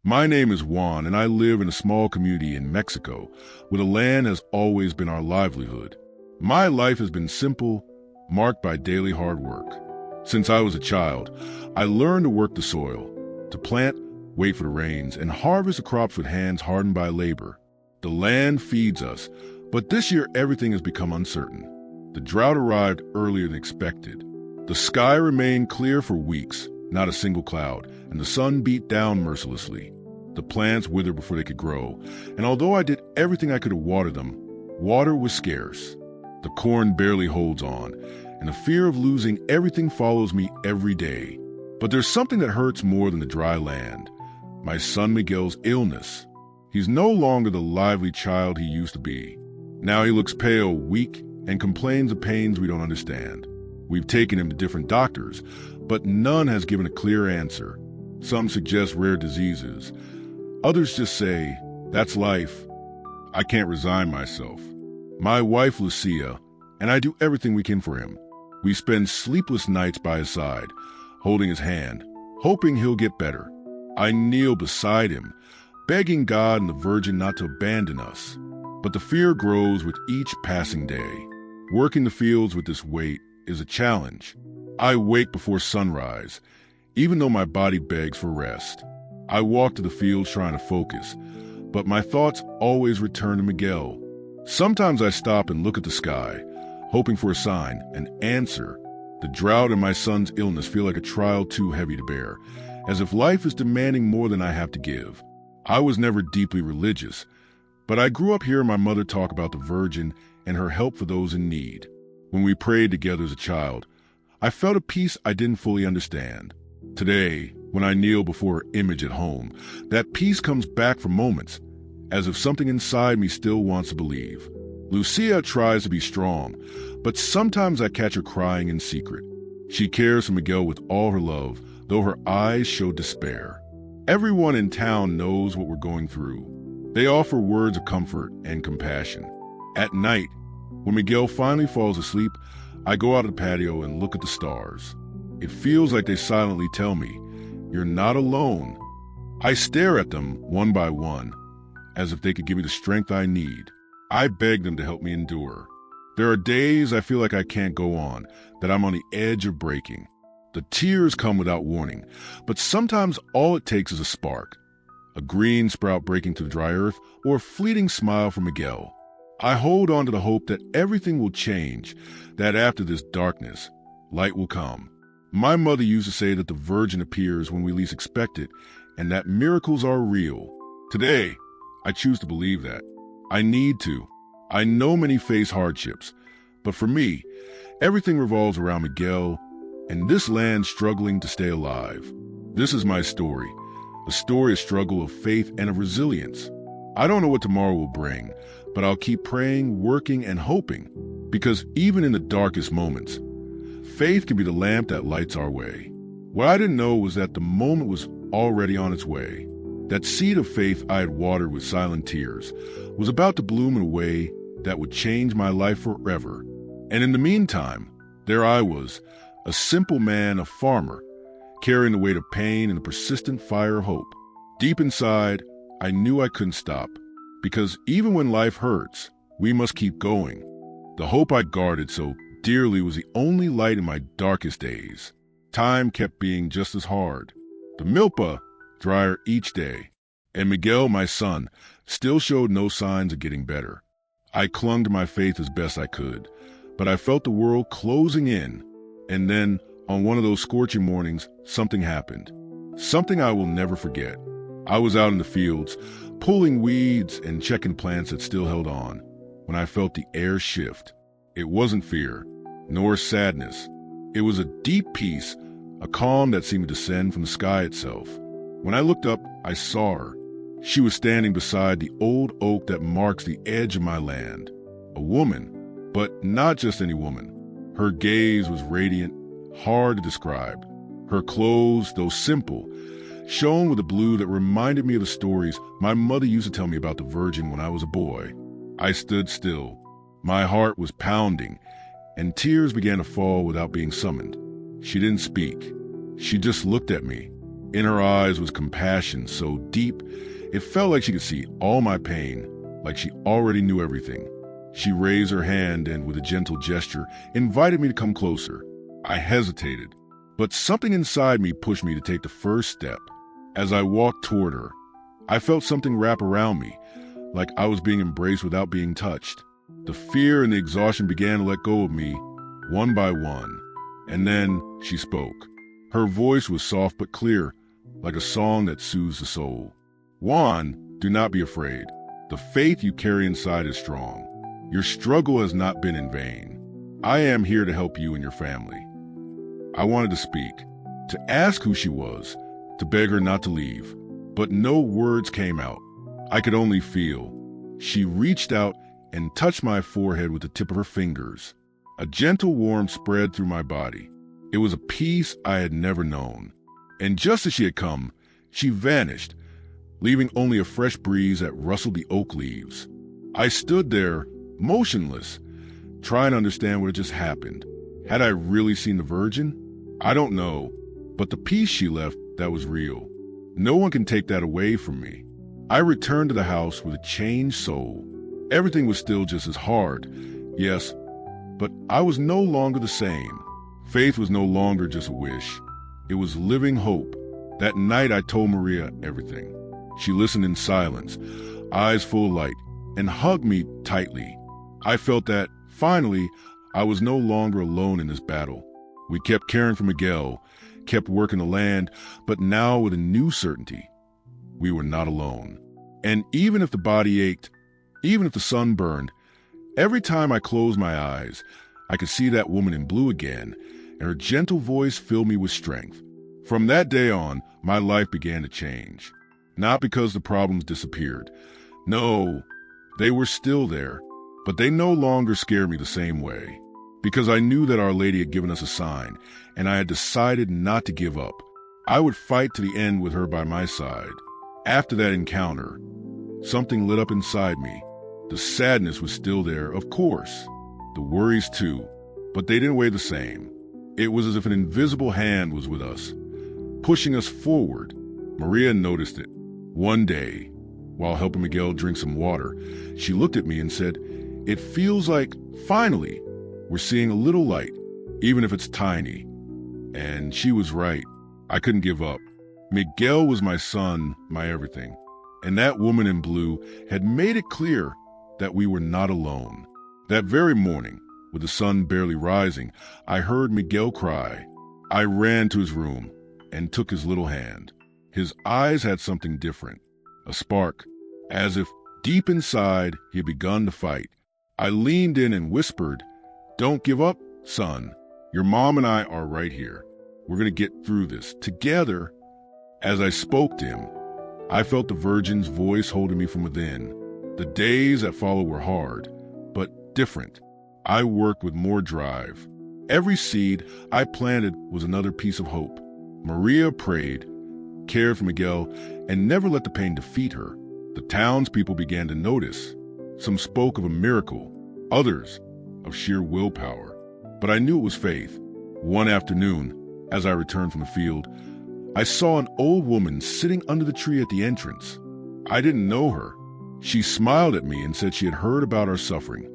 My name is Juan, and I live in a small community in Mexico, where the land has always been our livelihood. My life has been simple, marked by daily hard work. Since I was a child, I learned to work the soil, to plant, wait for the rains, and harvest the crops with hands hardened by labor. The land feeds us, but this year everything has become uncertain. The drought arrived earlier than expected. The sky remained clear for weeks, not a single cloud, and the sun beat down mercilessly. The plants withered before they could grow, and although I did everything I could to water them, water was scarce. The corn barely holds on, and the fear of losing everything follows me every day. But there's something that hurts more than the dry land. My son Miguel's illness. He's no longer the lively child he used to be. Now he looks pale, weak, and complains of pains we don't understand. We've taken him to different doctors, but none has given a clear answer. Some suggest rare diseases. Others just say, that's life. I can't resign myself. My wife, Lucia, and I do everything we can for him. We spend sleepless nights by his side, holding his hand, hoping he'll get better. I kneel beside him, begging God and the Virgin not to abandon us. But the fear grows with each passing day. Working the fields with this weight is a challenge. I wake before sunrise, even though my body begs for rest. I walk to the fields trying to focus, but my thoughts always return to Miguel. Sometimes I stop and look at the sky, hoping for a sign, an answer. The drought and my son's illness feel like a trial too heavy to bear, as if life is demanding more than I have to give. I was never deeply religious, but I grew up hearing my mother talk about the Virgin and her help for those in need. When we prayed together as a child, I felt a peace I didn't fully understand. Today, when I kneel before her image at home, that peace comes back for moments, as if something inside me still wants to believe. Lucia tries to be strong, but sometimes I catch her crying in secret. She cares for Miguel with all her love, though her eyes show despair. Everyone in town knows what we're going through. They offer words of comfort and compassion. At night, when Miguel finally falls asleep, I go out of the patio and look at the stars. It feels like they silently tell me, "You're not alone." I stare at them one by one, as if they could give me the strength I need. I beg them to help me endure. There are days I feel like I can't go on, that I'm on the edge of breaking. The tears come without warning, but sometimes all it takes is a spark. A green sprout breaking to the dry earth, or a fleeting smile from Miguel. I hold on to the hope that everything will change, that after this darkness, light will come. My mother used to say that the Virgin appears when we least expect it, and that miracles are real. Today, I choose to believe that. I need to. I know many face hardships, but for me, everything revolves around Miguel and this land struggling to stay alive. This is my story, a story of struggle, of faith, and of resilience. I don't know what tomorrow will bring, but I'll keep praying, working, and hoping, because even in the darkest moments, faith can be the lamp that lights our way. What I didn't know was that the moment was already on its way. That seed of faith I had watered with silent tears was about to bloom in a way that would change my life forever. And in the meantime, there I was, a simple man, a farmer, carrying the weight of pain and the persistent fire of hope. Deep inside, I knew I couldn't stop, because even when life hurts, we must keep going. The hope I guarded so dearly was the only light in my darkest days. Time kept being just as hard. The milpa drier each day, and Miguel, my son, still showed no signs of getting better. I clung to my faith as best I could, but I felt the world closing in. And then, on one of those scorching mornings, something happened. Something I will never forget. I was out in the fields, pulling weeds and checking plants that still held on, when I felt the air shift. It wasn't fear, nor sadness. It was a deep peace, a calm that seemed to descend from the sky itself. When I looked up, I saw her. She was standing beside the old oak that marks the edge of my land. A woman, but not just any woman. Her gaze was radiant, hard to describe. Her clothes, though simple, shone with a blue that reminded me of the stories my mother used to tell me about the Virgin when I was a boy. I stood still. My heart was pounding, and tears began to fall without being summoned. She didn't speak. She just looked at me. In her eyes was compassion so deep, it felt like she could see all my pain, like she already knew everything. She raised her hand and, with a gentle gesture, invited me to come closer. I hesitated, but something inside me pushed me to take the first step. As I walked toward her, I felt something wrap around me, like I was being embraced without being touched. The fear and the exhaustion began to let go of me, one by one. And then she spoke. Her voice was soft but clear, like a song that soothes the soul. Juan, do not be afraid. The faith you carry inside is strong. Your struggle has not been in vain. I am here to help you and your family. I wanted to speak, to ask who she was, to beg her not to leave, but no words came out. I could only feel. She reached out and touched my forehead with the tip of her fingers. A gentle warmth spread through my body. It was a peace I had never known. And just as she had come, she vanished, leaving only a fresh breeze that rustled the oak leaves. I stood there, motionless, trying to understand what had just happened. Had I really seen the Virgin? I don't know, but the peace she left, that was real. No one can take that away from me. I returned to the house with a changed soul. Everything was still just as hard, yes, but I was no longer the same. Faith was no longer just a wish. It was living hope. That night I told Maria everything. She listened in silence, eyes full of light, and hugged me tightly. I felt that, finally, I was no longer alone in this battle. We kept caring for Miguel, kept working the land, but now with a new certainty. We were not alone. And even if the body ached, even if the sun burned, every time I closed my eyes, I could see that woman in blue again, and her gentle voice filled me with strength. From that day on, my life began to change. Not because the problems disappeared. No, they were still there, but they no longer scared me the same way. Because I knew that Our Lady had given us a sign, and I had decided not to give up. I would fight to the end with her by my side. After that encounter, something lit up inside me. The sadness was still there, of course. The worries too, but they didn't weigh the same. It was as if an invisible hand was with us, pushing us forward. Maria noticed it. One day, while helping Miguel drink some water, she looked at me and said, "It feels like, finally, we're seeing a little light, even if it's tiny." And she was right. I couldn't give up. Miguel was my son, my everything. And that woman in blue had made it clear that we were not alone. That very morning, with the sun barely rising, I heard Miguel cry. I ran to his room and took his little hand. His eyes had something different, a spark, as if deep inside he had begun to fight. I leaned in and whispered, "Don't give up, son. Your mom and I are right here. We're going to get through this together." As I spoke to him, I felt the Virgin's voice holding me from within. The days that followed were hard, but different. I worked with more drive. Every seed I planted was another piece of hope. Maria prayed, cared for Miguel, and never let the pain defeat her. The townspeople began to notice. Some spoke of a miracle, others of sheer willpower. But I knew it was faith. One afternoon, as I returned from the field, I saw an old woman sitting under the tree at the entrance. I didn't know her. She smiled at me and said she had heard about our suffering,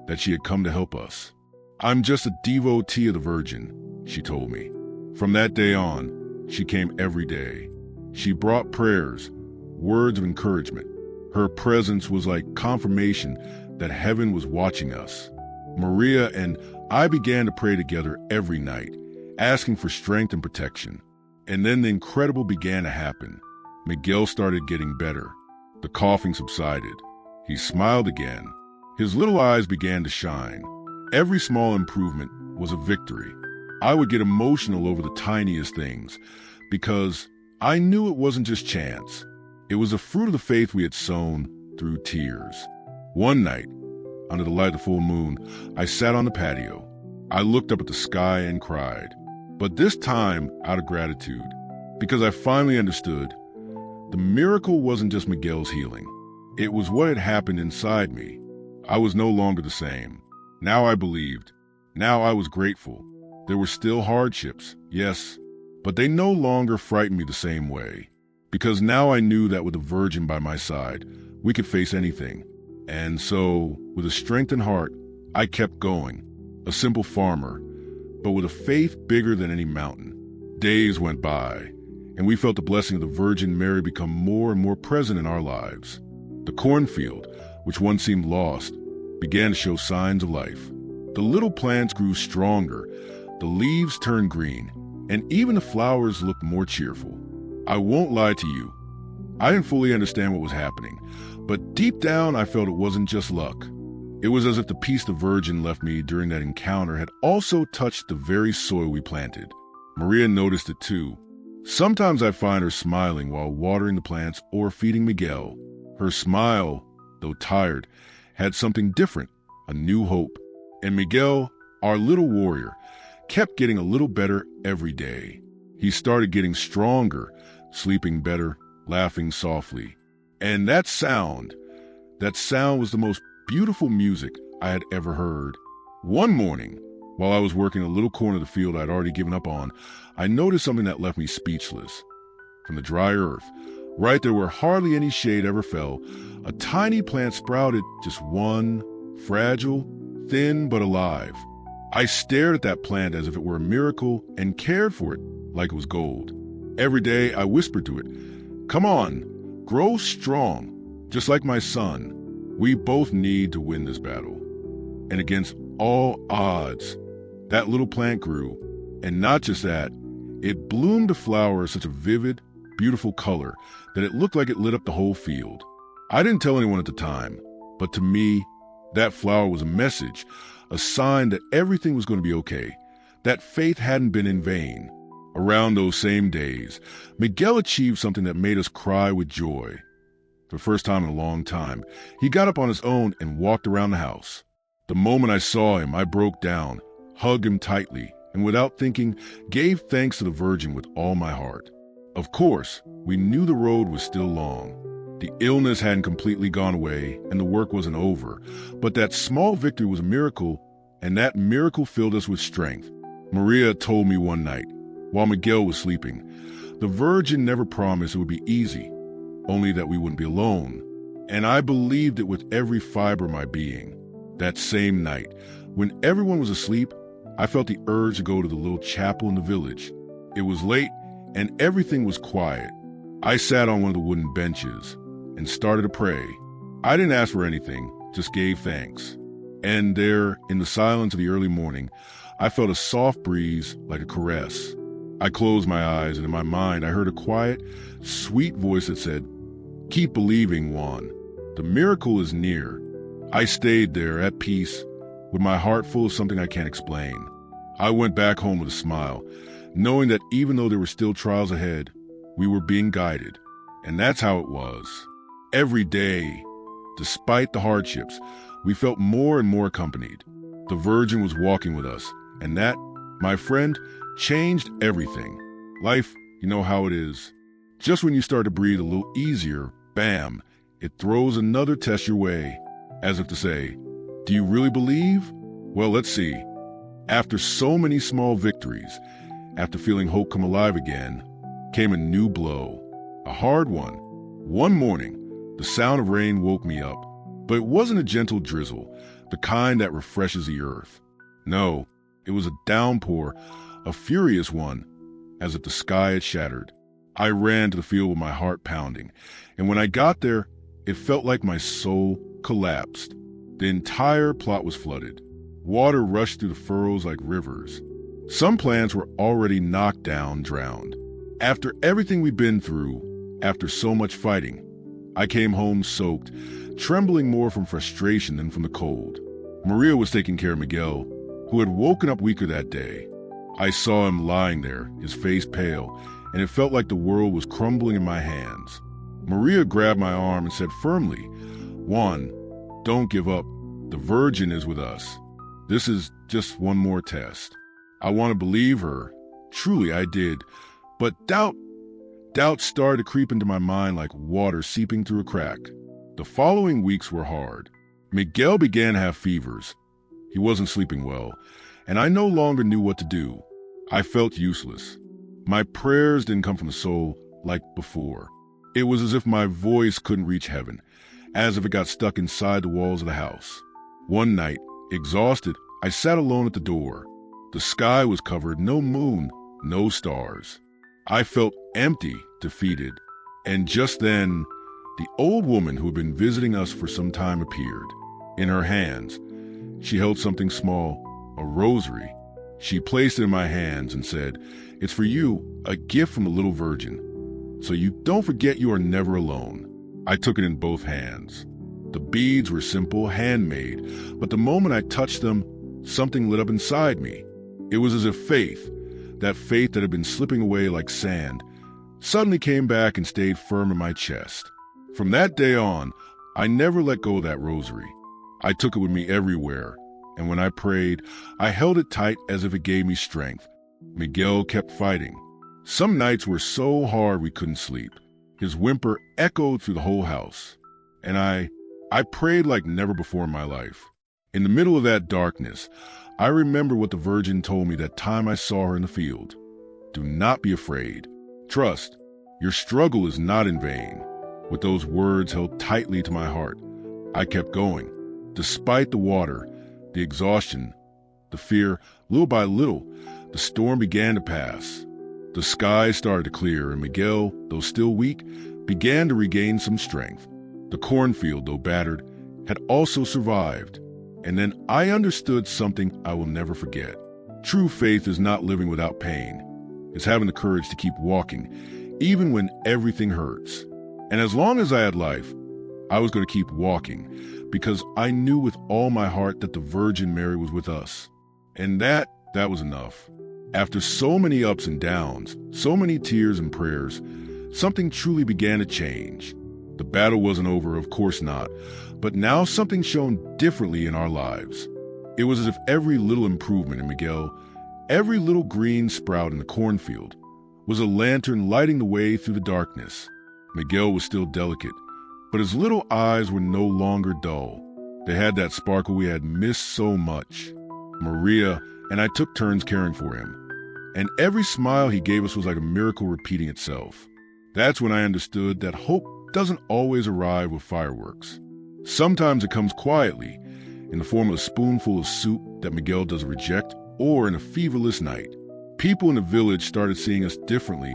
that she had come to help us. "I'm just a devotee of the Virgin," she told me. From that day on, she came every day. She brought prayers, words of encouragement. Her presence was like confirmation that heaven was watching us. Maria and I began to pray together every night, asking for strength and protection. And then the incredible began to happen. Miguel started getting better. The coughing subsided. He smiled again. His little eyes began to shine. Every small improvement was a victory. I would get emotional over the tiniest things because I knew it wasn't just chance. It was the fruit of the faith we had sown through tears. One night, under the light of the full moon, I sat on the patio. I looked up at the sky and cried. But this time out of gratitude, because I finally understood the miracle wasn't just Miguel's healing. It was what had happened inside me. I was no longer the same. Now I believed. Now I was grateful. There were still hardships, yes, But they no longer frightened me the same way, because now I knew that with the Virgin by my side, we could face anything. And so, with a strengthened heart, I kept going, a simple farmer, but with a faith bigger than any mountain. Days went by, and we felt the blessing of the Virgin Mary become more and more present in our lives. The cornfield, which once seemed lost, began to show signs of life. The little plants grew stronger, the leaves turned green, and even the flowers looked more cheerful. I won't lie to you, I didn't fully understand what was happening, but deep down I felt it wasn't just luck. It was as if the peace the Virgin left me during that encounter had also touched the very soil we planted. Maria noticed it too. Sometimes I find her smiling while watering the plants or feeding Miguel. Her smile, though tired, had something different, a new hope. And Miguel, our little warrior, kept getting a little better every day. He started getting stronger, sleeping better, laughing softly. And that sound was the most beautiful music I had ever heard. One morning, while I was working a little corner of the field I'd already given up on, I noticed something that left me speechless. From the dry earth, right there where hardly any shade ever fell, a tiny plant sprouted, just one, fragile, thin but alive. I stared at that plant as if it were a miracle and cared for it like it was gold. Every day I whispered to it, "Come on, grow strong, just like my son. We both need to win this battle." And against all odds, that little plant grew, and not just that, it bloomed a flower of such a vivid, beautiful color that it looked like it lit up the whole field. I didn't tell anyone at the time, but to me, that flower was a message, a sign that everything was going to be okay, that faith hadn't been in vain. Around those same days, Miguel achieved something that made us cry with joy. For the first time in a long time, he got up on his own and walked around the house. The moment I saw him, I broke down, hugged him tightly, and without thinking, gave thanks to the Virgin with all my heart. Of course, we knew the road was still long. The illness hadn't completely gone away, and the work wasn't over, but that small victory was a miracle, and that miracle filled us with strength. Maria told me one night, while Miguel was sleeping, the Virgin never promised it would be easy, only that we wouldn't be alone. And I believed it with every fiber of my being. That same night, when everyone was asleep, I felt the urge to go to the little chapel in the village. It was late, and everything was quiet. I sat on one of the wooden benches and started to pray. I didn't ask for anything, just gave thanks. And there, in the silence of the early morning, I felt a soft breeze like a caress. I closed my eyes, and in my mind I heard a quiet, sweet voice that said, "Keep believing, Juan. The miracle is near." I stayed there at peace, with my heart full of something I can't explain. I went back home with a smile, knowing that even though there were still trials ahead, we were being guided. And that's how it was. Every day, despite the hardships, we felt more and more accompanied. The Virgin was walking with us, and that, my friend, changed everything. Life, you know how it is. Just when you start to breathe a little easier, bam, it throws another test your way, as if to say, do you really believe? Well, let's see. After so many small victories, after feeling hope come alive again, came a new blow, a hard one. One morning, the sound of rain woke me up, but it wasn't a gentle drizzle, the kind that refreshes the earth. No, it was a downpour, a furious one, as if the sky had shattered. I ran to the field with my heart pounding, and when I got there, it felt like my soul collapsed. The entire plot was flooded. Water rushed through the furrows like rivers. Some plants were already knocked down, drowned. After everything we'd been through, after so much fighting, I came home soaked, trembling more from frustration than from the cold. Maria was taking care of Miguel, who had woken up weaker that day. I saw him lying there, his face pale, and it felt like the world was crumbling in my hands. Maria grabbed my arm and said firmly, "Juan, don't give up. The Virgin is with us. This is just one more test." I want to believe her. Truly, I did. But doubt started to creep into my mind like water seeping through a crack. The following weeks were hard. Miguel began to have fevers. He wasn't sleeping well, and I no longer knew what to do. I felt useless. My prayers didn't come from the soul like before. It was as if my voice couldn't reach heaven, as if it got stuck inside the walls of the house. One night, exhausted, I sat alone at the door. The sky was covered, no moon, no stars. I felt empty, defeated. And just then, the old woman who had been visiting us for some time appeared. In her hands, she held something small, a rosary. She placed it in my hands and said, "It's for you, a gift from the little Virgin. So you don't forget you are never alone." I took it in both hands. The beads were simple, handmade, but the moment I touched them, something lit up inside me. It was as if faith, that faith that had been slipping away like sand, suddenly came back and stayed firm in my chest. From that day on, I never let go of that rosary. I took it with me everywhere, and when I prayed, I held it tight as if it gave me strength. Miguel kept fighting. Some nights were so hard we couldn't sleep. His whimper echoed through the whole house, and I prayed like never before in my life. In the middle of that darkness, I remember what the Virgin told me that time I saw her in the field. "Do not be afraid. Trust. Your struggle is not in vain." With those words held tightly to my heart, I kept going. Despite the water, the exhaustion, the fear, little by little, the storm began to pass. The sky started to clear, and Miguel, though still weak, began to regain some strength. The cornfield, though battered, had also survived. And then I understood something I will never forget. True faith is not living without pain. It's having the courage to keep walking, even when everything hurts. And as long as I had life, I was going to keep walking, because I knew with all my heart that the Virgin Mary was with us. And that was enough. After so many ups and downs, so many tears and prayers, something truly began to change. The battle wasn't over, of course not, but now something shone differently in our lives. It was as if every little improvement in Miguel, every little green sprout in the cornfield, was a lantern lighting the way through the darkness. Miguel was still delicate, but his little eyes were no longer dull. They had that sparkle we had missed so much. Maria and I took turns caring for him, and every smile he gave us was like a miracle repeating itself. That's when I understood that hope doesn't always arrive with fireworks. Sometimes it comes quietly, in the form of a spoonful of soup that Miguel doesn't reject, or in a feverless night. People in the village started seeing us differently,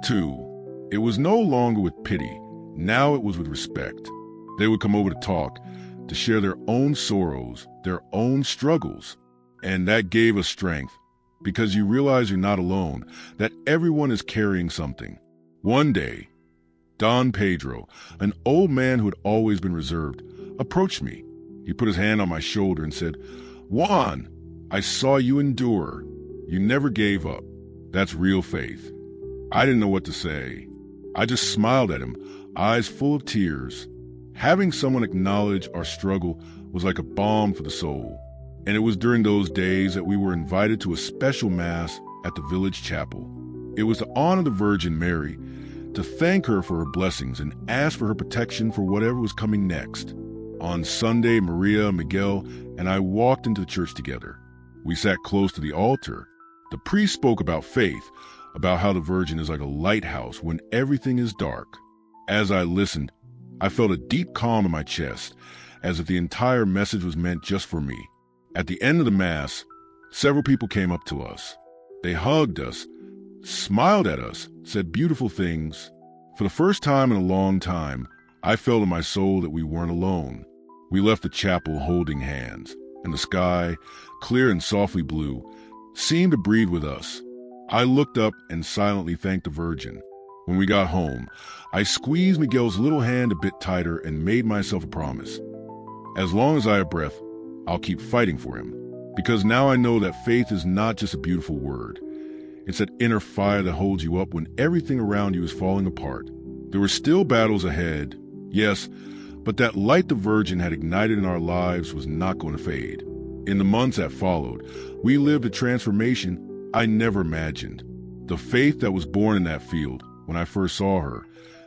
too. It was no longer with pity. Now it was with respect. They would come over to talk, to share their own sorrows, their own struggles. And that gave us strength, because you realize you're not alone, that everyone is carrying something. One day, Don Pedro, an old man who had always been reserved, approached me. He put his hand on my shoulder and said, "Juan, I saw you endure. You never gave up. That's real faith." I didn't know what to say. I just smiled at him, eyes full of tears. Having someone acknowledge our struggle was like a balm for the soul. And it was during those days that we were invited to a special mass at the village chapel. It was to honor the Virgin Mary, to thank her for her blessings and ask for her protection for whatever was coming next. On Sunday, Maria, Miguel, and I walked into the church together. We sat close to the altar. The priest spoke about faith, about how the Virgin is like a lighthouse when everything is dark. As I listened, I felt a deep calm in my chest, as if the entire message was meant just for me. At the end of the Mass, several people came up to us. They hugged us, smiled at us, said beautiful things. For the first time in a long time, I felt in my soul that we weren't alone. We left the chapel holding hands, and the sky, clear and softly blue, seemed to breathe with us. I looked up and silently thanked the Virgin. When we got home, I squeezed Miguel's little hand a bit tighter and made myself a promise. As long as I have breath, I'll keep fighting for him, because now I know that faith is not just a beautiful word. It's that inner fire that holds you up when everything around you is falling apart. There were still battles ahead, yes, but that light the Virgin had ignited in our lives was not going to fade. In the months that followed, we lived a transformation I never imagined. The faith that was born in that field, when I first saw her,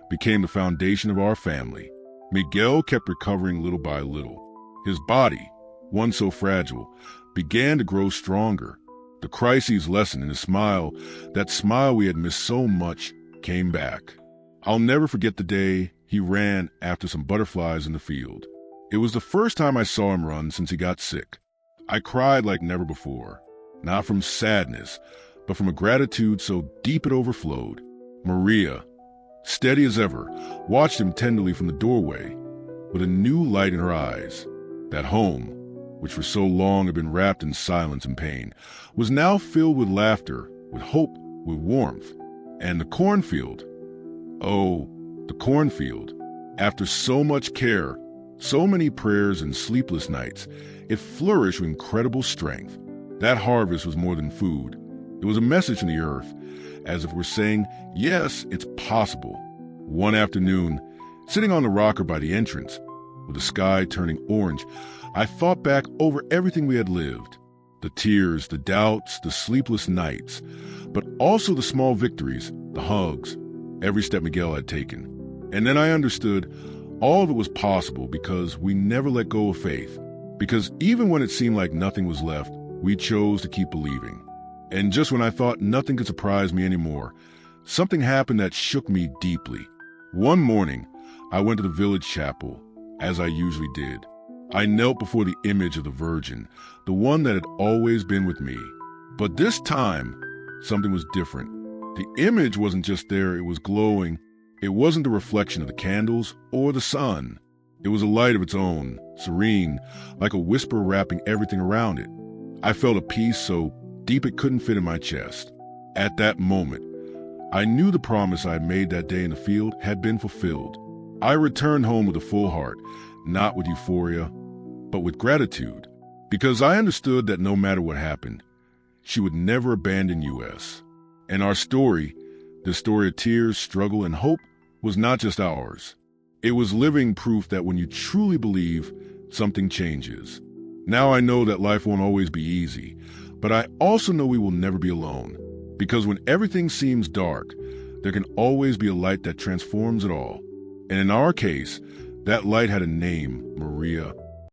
became the foundation of our family. Miguel kept recovering little by little. His body, once so fragile, began to grow stronger. The crises lessened and his smile, that smile we had missed so much, came back. I'll never forget the day he ran after some butterflies in the field. It was the first time I saw him run since he got sick. I cried like never before, not from sadness, but from a gratitude so deep it overflowed. Maria, steady as ever, watched him tenderly from the doorway, with a new light in her eyes. That home, which for so long had been wrapped in silence and pain, was now filled with laughter, with hope, with warmth. And the cornfield, oh, the cornfield, after so much care, so many prayers and sleepless nights, it flourished with incredible strength. That harvest was more than food. It was a message from the earth, as if we're saying, yes, it's possible. One afternoon, sitting on the rocker by the entrance, with the sky turning orange, I thought back over everything we had lived. The tears, the doubts, the sleepless nights, but also the small victories, the hugs, every step Miguel had taken. And then I understood all of it was possible because we never let go of faith. Because even when it seemed like nothing was left, we chose to keep believing. And just when I thought nothing could surprise me anymore, something happened that shook me deeply. One morning, I went to the village chapel, as I usually did. I knelt before the image of the Virgin, the one that had always been with me. But this time, something was different. The image wasn't just there, it was glowing. It wasn't the reflection of the candles or the sun. It was a light of its own, serene, like a whisper wrapping everything around it. I felt a peace so deep it couldn't fit in my chest. At that moment, I knew the promise I had made that day in the field had been fulfilled. I returned home with a full heart, not with euphoria, but with gratitude, because I understood that no matter what happened, she would never abandon us. And our story, the story of tears, struggle, and hope, was not just ours. It was living proof that when you truly believe, something changes. Now I know that life won't always be easy, but I also know we will never be alone. Because when everything seems dark, there can always be a light that transforms it all. And in our case, that light had a name, Maria.